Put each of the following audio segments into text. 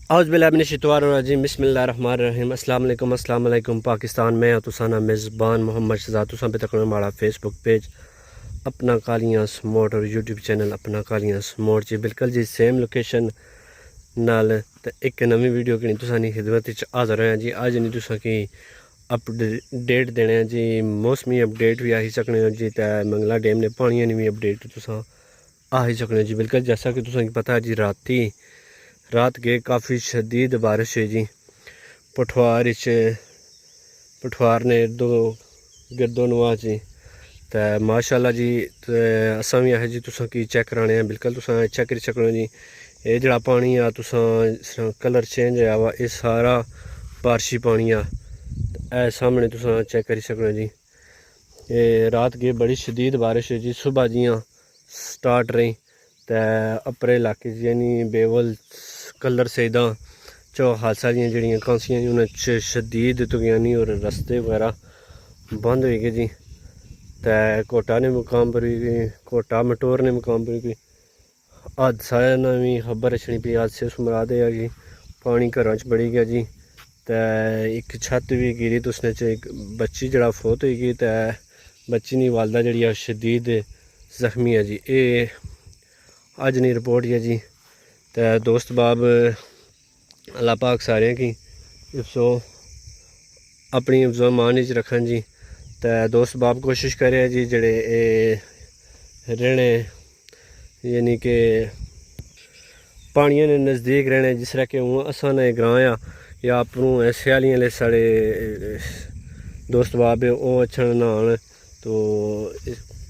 औज़ुबिल्लाहिमिनश्शैतानिर्रजीम बिस्मिल्लाहिर्रहमानिर्रहीम अस्सलाम वालेकुम पाकिस्तान में तुसाना मेज़बान मोहम्मद शहजाद तुसां पे तकना हमारा फेसबुक पेज अपना कालियां स्मोट और यूट्यूब चैनल अपना कालियां स्मोट जी बिल्कुल जी सेम लोकेशन नाल ते एक नवी वीडियो की तुसानी खिदमत हाज़र हैं जी। अज नहीं तुसा की अपडेट देने जी मौसमी अपडेट भी आई सकने हो जी ते मंगला डैम ने पानिया भी अपडेट तुसा आई सकने जी। बिल्कुल जैसा कि तुसा पता है जी रात गए काफ़ी शदीद बारिश हुई जी पठवार ने गिरदो नवा जी तो माशाल्लाह जी असा भी है जी तुसा की चेक कराने हैं। बिल्कुल तुसा चेक करी सकते जी ये जड़ा पानी आ तुसा कलर चेंज होया वा ये सारा बारिशी पानी आ सामने तुसा चेक करी सकते जी। ये रात गए बड़ी शदीद बारिश हुई जी सुबह जियां स्टार्ट रही तो अपरे इलाके यानी बेवल कलर सेदा चो हादसा जड़ियाँ कांसियाँ उन्हें शदीद तुगयानी और रस्ते वगैरह बंद हो गए जी। तो कोटा ने मुकाम पर भी कोटा मटोर ने मुकाम पर भी हादसा ने भी खबर अछनी पी हादसे सुमराद है कि पानी घर च बड़ी गया जी। तो एक छत भी गिरी तो उसने एक बच्ची जड़ा फौत हो गई तो बच्ची की वालदा जी शदीद जख्मी है जी। ये अज नहीं रिपोर्ट है जी। तो दोस्त बाब अल्लाह पाक सारे की हिफ्ज़ो अपनी हिफ्ज़ो मान च रखन जी। तो दोस्त बाब कोशिश करे जी जड़े रहने यानी कि पानिया ने नज़दीक रहने जिस तरह के हूँ असा ने ग्रां आ या अपनों ऐसे आलियां साढ़े दोस्त बाब है वह अच्छन नहान तो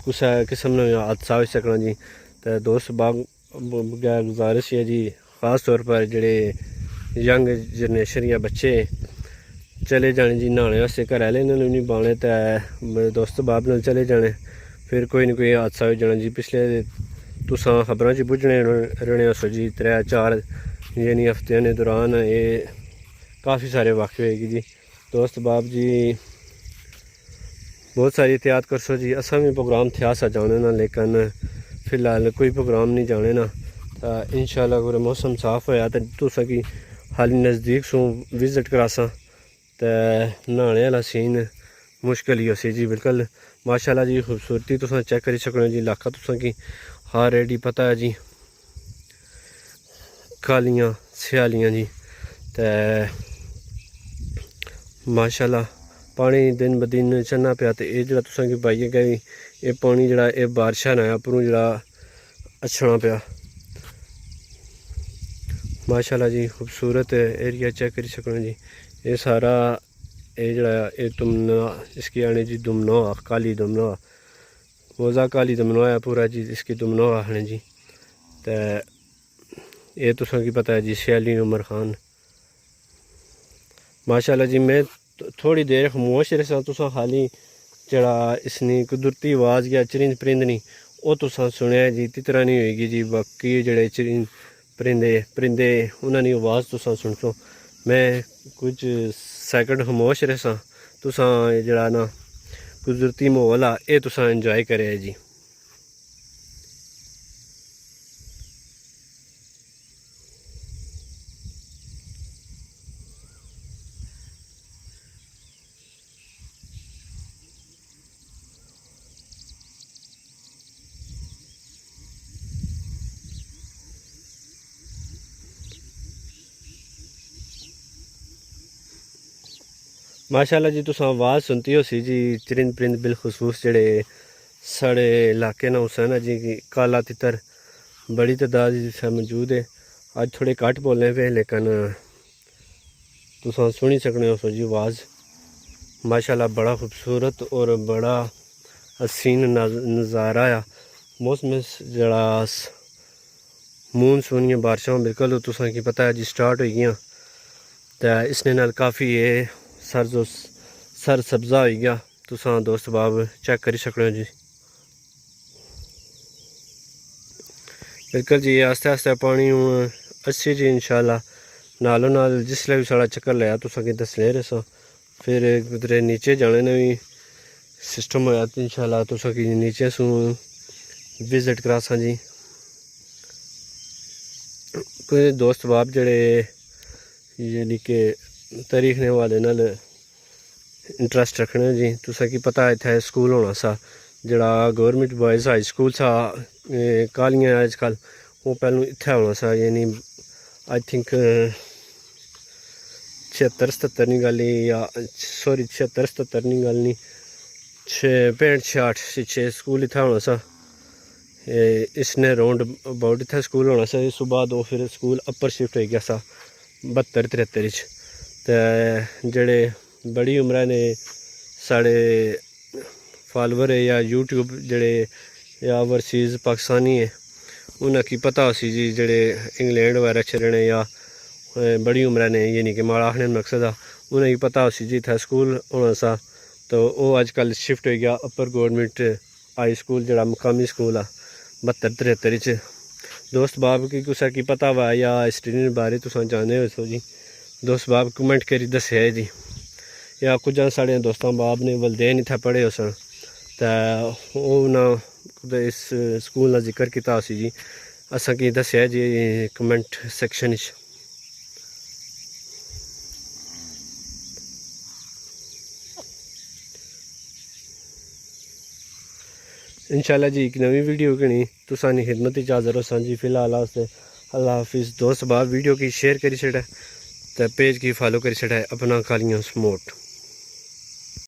कुछ किस्म हादसा हो सकना जी। तो दोस्त बाब गुजारिश है जी ख़ास तौर पर जड़े यंग जनरेशन या बच्चे चले जाने जी नहाने वास्ते घर आह्ले इन्होंने नहीं बाने तो दोस्त बाब नाल चले जाने फिर कोई ना कोई हादसा हो जाना जी। पिछले तुसा खबरों च बुझने रहने हो जी 3-4 यानी हफ्ते ने दौरान ये काफ़ी सारे वाक़े होएगी जी। दोस्त बाब जी बहुत सारी एहतियात करसो जी। असा भी प्रोग्राम थे सा जाने ना लेकिन फिलहाल कोई प्रोग्राम नहीं जाने ना तो इंशाल्लाह अगर मौसम साफ होया तो तुसा की हाली नज़दीक सो विजिट करासा तो नहाने वाला सीन मुश्किल ही उसी जी। बिल्कुल माशाल्लाह जी खूबसूरती तुसा चेक करी सकते जी। इलाका तुसा की ऑलरेडी पता है जी कालियां स्यालियां जी। तो माशाल्लाह पानी दिन ब दिन चढ़ना पाया तो ये जरा तुसा की पाइए गए ये पानी जड़ा ये बारिशा ना उपरों जड़ा अच्छना पाया माशाल्लाह जी। खूबसूरत एरिया चेक कर सकते जी। ये सारा ये जड़ा ये दुमना इसकी आने जी दुमनो काली दुमनो मोजा काली दुमनो है पूरा जी इसकी दुमनो आखने जी। तो ये तुसा की पता है जी सयाली उमर खान माशाल्लाह जी। मैं थोड़ी देर खामोश रहा तुसा खाली जड़ा इसनी कुदरती आवाज़ या चरिंद परिंदनी वो तुसा सुनिया जी तितरा नहीं होएगी जी। बाकी जड़े चरिंद परिंदे उन्होंने आवाज़ तुसा सुनसो। मैं कुछ सैकंड खामोश रहा तुसा जड़ा ना कुदरती माहौल आ ये तुसा इंजॉय करे जी। माशाल्लाह जी तुसा आवाज़ सुनती हो सी जी चरिंद परिंद बिलखसूस जड़े साढ़े इलाके ना उस ना जी की काला तितर बड़ी तादाद मौजूद है। अज थोड़े घट बोलने पे लेकिन तुसा सुनी सकने हो जी आवाज़ माशाल्लाह बड़ा खूबसूरत और बड़ा हसीन नज़ारा आ। मौसम जड़ा मूनसून बारिशा बिल्कुल तुसा की पता है जी स्टार्ट हो गई तो इसने नाल काफ़ी ये सर सब्ज़ा हो गया तुसा दोस्त बाब चेक करी सकते हो जी। बिल्कुल जी आस्ते आस्ते पानी हूँ अच्छी जी इंशाल्लाह नालों नाल जिसले भी साढ़ा चक्कर लाया तुसा की दसने रहा फिर कुदरे नीचे जाने ने भी सिस्टम होया तो इंशाल्लाह तुसा की नीचे सू विजिट करासा जी। कोई दोस्त बाब जड़े यानी कि तारीख ने हवाले नाल इंटरस्ट रखने जी। तुसें की पता इत्थै स्कूल होना सा जेह्ड़ा गौरमेंट बॉयज़ हाई स्कूल सा कालियां अजकल, वो पैह्लों इत्थै होना सा, यानी आई थिंक 76-77 नी गल या सॉरी 76-77 नी गल नहीं 65-66 स्कूल इत्थै होना सा। इसने राउंड अबाउट इत्थै स्कूल होना सा। इस बाद वो फिर स्कूल अपर शिफ्ट हो गया सा 72-73 च। ते जेह्ड़े बड़ी उम्रा ने साढ़े फॉलोवर है या यूट्यूब जेह्ड़े या ओवरसीज़ पाकिस्तानी है, उन्हें की पता उसी जी जेह्ड़े इंग्लैंड वगैरह च रहने या बड़ी उम्र ने, यानी कि माड़ा आखने का मकसद आ, उन्हें पता उसी जी इत्थै स्कूल होना सा। तो वो अजकल शिफ्ट हो गया अपर गौरमेंट हाई स्कूल जेह्ड़ा मकामी स्कूल आ 72-73 च। दोस्त बाब की कुसै की पता वा या हिस्ट्री बारे तुस जानते हो सो जी, दोस्त बाब कमेंट करी दस्सेआ जी। या कुछ साढ़े दोस्तां बाब ने वलदैन इत्थै पढ़े हो सन, तो उन्हें इस स्कूल का जिक्र किया उसी जी, असा की दस्सेआ जी कमेंट सैक्शन च। इंशाल्लाह जी एक नवी वीडियो कनी तुसानी खिदमत हाज़र हो जी। फिलहाल आस्ते अल्लाह हाफिज़। दोस्त बाब वीडियो की शेयर करी छड़े, तो पेज की फॉलो करी छड़े अपना कालियां स्मोट।